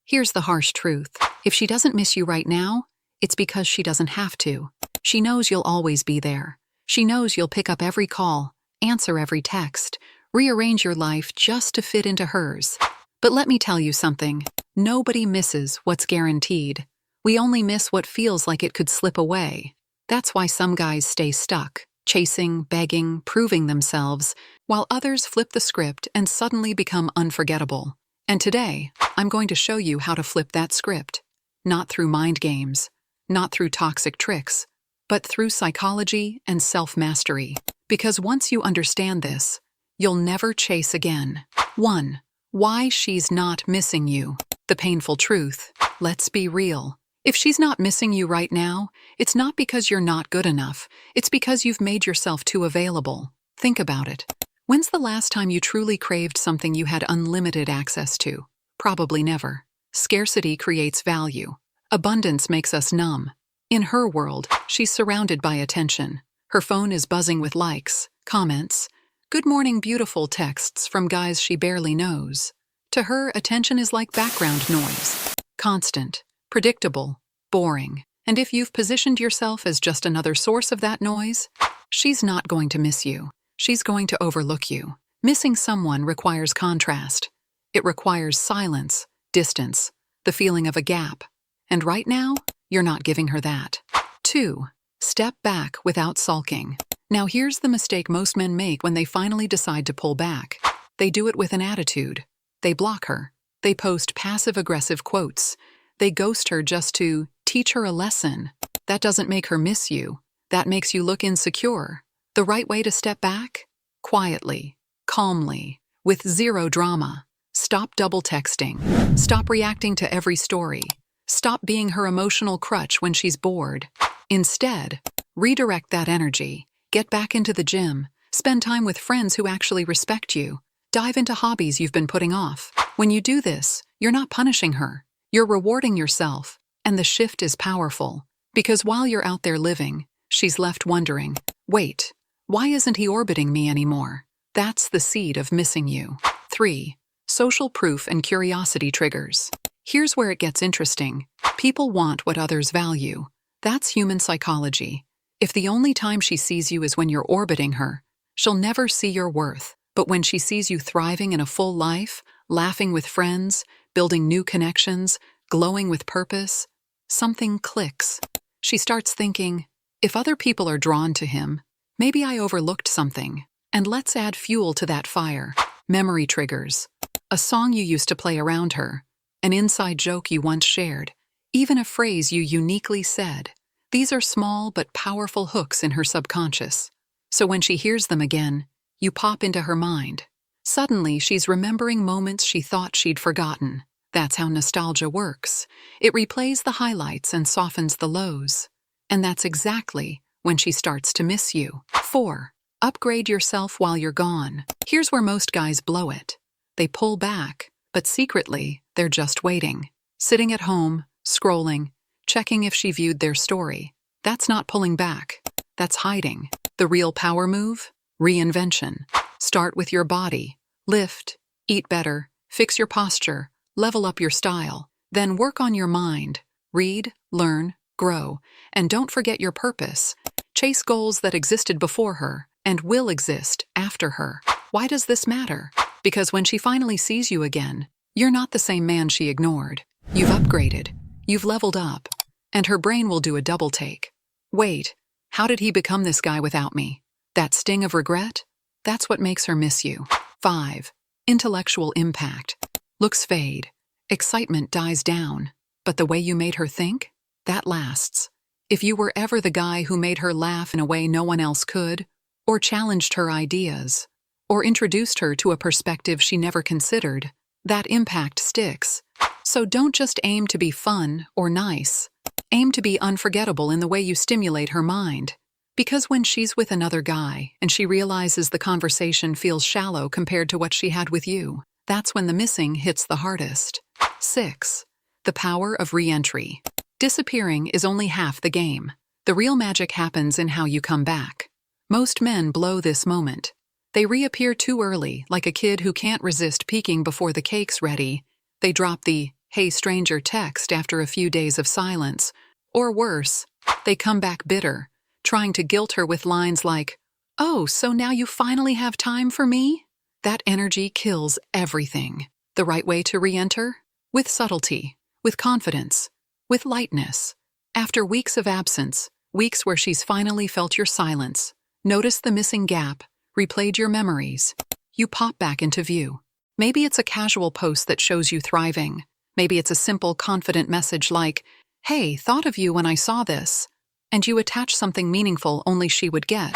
Here's the harsh truth. If she doesn't miss you right now, it's because she doesn't have to. She knows you'll always be there. She knows you'll pick up every call, answer every text, rearrange your life just to fit into hers. But let me tell you something. Nobody misses what's guaranteed. We only miss what feels like it could slip away. That's why some guys stay stuck, chasing, begging, proving themselves, while others flip the script and suddenly become unforgettable. And today, I'm going to show you how to flip that script. Not through mind games, not through toxic tricks, but through psychology and self-mastery. Because once you understand this, you'll never chase again. 1. Why she's not missing you. The painful truth. Let's be real. If she's not missing you right now, it's not because you're not good enough. It's because you've made yourself too available. Think about it. When's the last time you truly craved something you had unlimited access to? Probably never. Scarcity creates value. Abundance makes us numb. In her world, she's surrounded by attention. Her phone is buzzing with likes, comments, good morning beautiful texts from guys she barely knows. To her, attention is like background noise. Constant, predictable, boring. And if you've positioned yourself as just another source of that noise, she's not going to miss you. She's going to overlook you. Missing someone requires contrast. It requires silence, distance, the feeling of a gap. And right now, you're not giving her that. 2. Step back without sulking. Now here's the mistake most men make when they finally decide to pull back. They do it with an attitude. They block her. They post passive-aggressive quotes. They ghost her just to teach her a lesson. That doesn't make her miss you. That makes you look insecure. The right way to step back? Quietly, calmly, with zero drama. Stop double texting. Stop reacting to every story. Stop being her emotional crutch when she's bored. Instead, redirect that energy. Get back into the gym. Spend time with friends who actually respect you. Dive into hobbies you've been putting off. When you do this, you're not punishing her. You're rewarding yourself. And the shift is powerful. Because while you're out there living, she's left wondering, wait, why isn't he orbiting me anymore? That's the seed of missing you. 3. Social proof and curiosity triggers. Here's where it gets interesting. People want what others value. That's human psychology. If the only time she sees you is when you're orbiting her, she'll never see your worth. But when she sees you thriving in a full life, laughing with friends, building new connections, glowing with purpose, something clicks. She starts thinking, if other people are drawn to him, maybe I overlooked something. And let's add fuel to that fire. Memory triggers. A song you used to play around her. An inside joke you once shared. Even a phrase you uniquely said. These are small but powerful hooks in her subconscious. So when she hears them again, you pop into her mind. Suddenly, she's remembering moments she thought she'd forgotten. That's how nostalgia works. It replays the highlights and softens the lows. And that's exactly when she starts to miss you. 4. Upgrade yourself while you're gone. Here's where most guys blow it. They pull back, but secretly, they're just waiting. Sitting at home, scrolling, checking if she viewed their story. That's not pulling back. That's hiding. The real power move? Reinvention. Start with your body. Lift, eat better, fix your posture, level up your style. Then work on your mind. Read, learn, grow. And don't forget your purpose. Chase goals that existed before her and will exist after her. Why does this matter? Because when she finally sees you again, you're not the same man she ignored. You've upgraded. You've leveled up. And her brain will do a double take. Wait, how did he become this guy without me? That sting of regret? That's what makes her miss you. 5. Intellectual impact. Looks fade. Excitement dies down. But the way you made her think? That lasts. If you were ever the guy who made her laugh in a way no one else could, or challenged her ideas, or introduced her to a perspective she never considered, that impact sticks. So don't just aim to be fun or nice. Aim to be unforgettable in the way you stimulate her mind. Because when she's with another guy and she realizes the conversation feels shallow compared to what she had with you, that's when the missing hits the hardest. 6. The power of re-entry. Disappearing is only half the game. The real magic happens in how you come back. Most men blow this moment. They reappear too early, like a kid who can't resist peeking before the cake's ready. They drop the, hey stranger text after a few days of silence. Or worse, they come back bitter, trying to guilt her with lines like, "Oh, so now you finally have time for me?" That energy kills everything. The right way to re-enter? With subtlety, with confidence, with lightness. After weeks of absence, weeks where she's finally felt your silence, noticed the missing gap, replayed your memories, you pop back into view. Maybe it's a casual post that shows you thriving. Maybe it's a simple, confident message like, "Hey, thought of you when I saw this." And you attach something meaningful only she would get.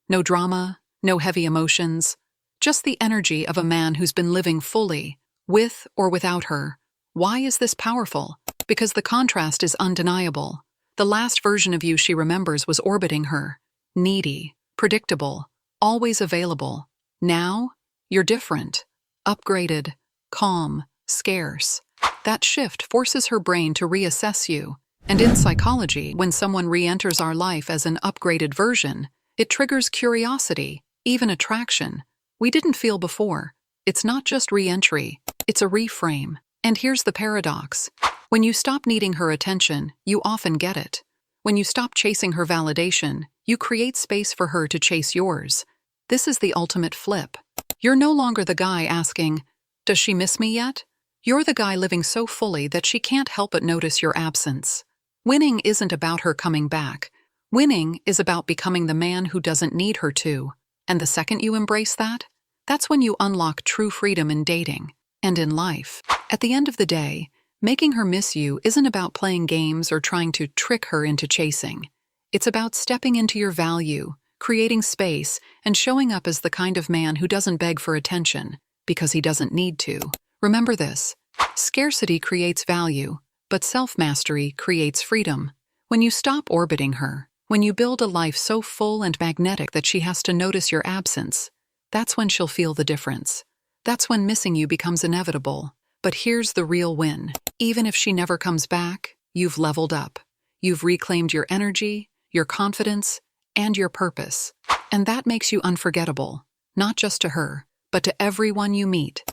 No drama, no heavy emotions, just the energy of a man who's been living fully, with or without her. Why is this powerful? Because the contrast is undeniable. The last version of you she remembers was orbiting her. Needy, predictable, always available. Now, you're different. Upgraded, calm, scarce. That shift forces her brain to reassess you. And in psychology, when someone re-enters our life as an upgraded version, it triggers curiosity, even attraction. We didn't feel before. It's not just re-entry, it's a reframe. And here's the paradox. When you stop needing her attention, you often get it. When you stop chasing her validation, you create space for her to chase yours. This is the ultimate flip. You're no longer the guy asking, "Does she miss me yet?" You're the guy living so fully that she can't help but notice your absence. Winning isn't about her coming back. Winning is about becoming the man who doesn't need her to. And the second you embrace that, that's when you unlock true freedom in dating and in life. At the end of the day, making her miss you isn't about playing games or trying to trick her into chasing. It's about stepping into your value, creating space, and showing up as the kind of man who doesn't beg for attention because he doesn't need to. Remember this: scarcity creates value, but self-mastery creates freedom. When you stop orbiting her, when you build a life so full and magnetic that she has to notice your absence, that's when she'll feel the difference. That's when missing you becomes inevitable. But here's the real win. Even if she never comes back, you've leveled up. You've reclaimed your energy, your confidence, and your purpose. And that makes you unforgettable, not just to her, but to everyone you meet.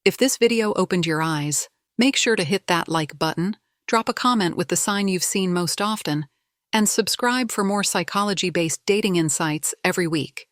If this video opened your eyes, make sure to hit that like button, drop a comment with the sign you've seen most often, and subscribe for more psychology-based dating insights every week.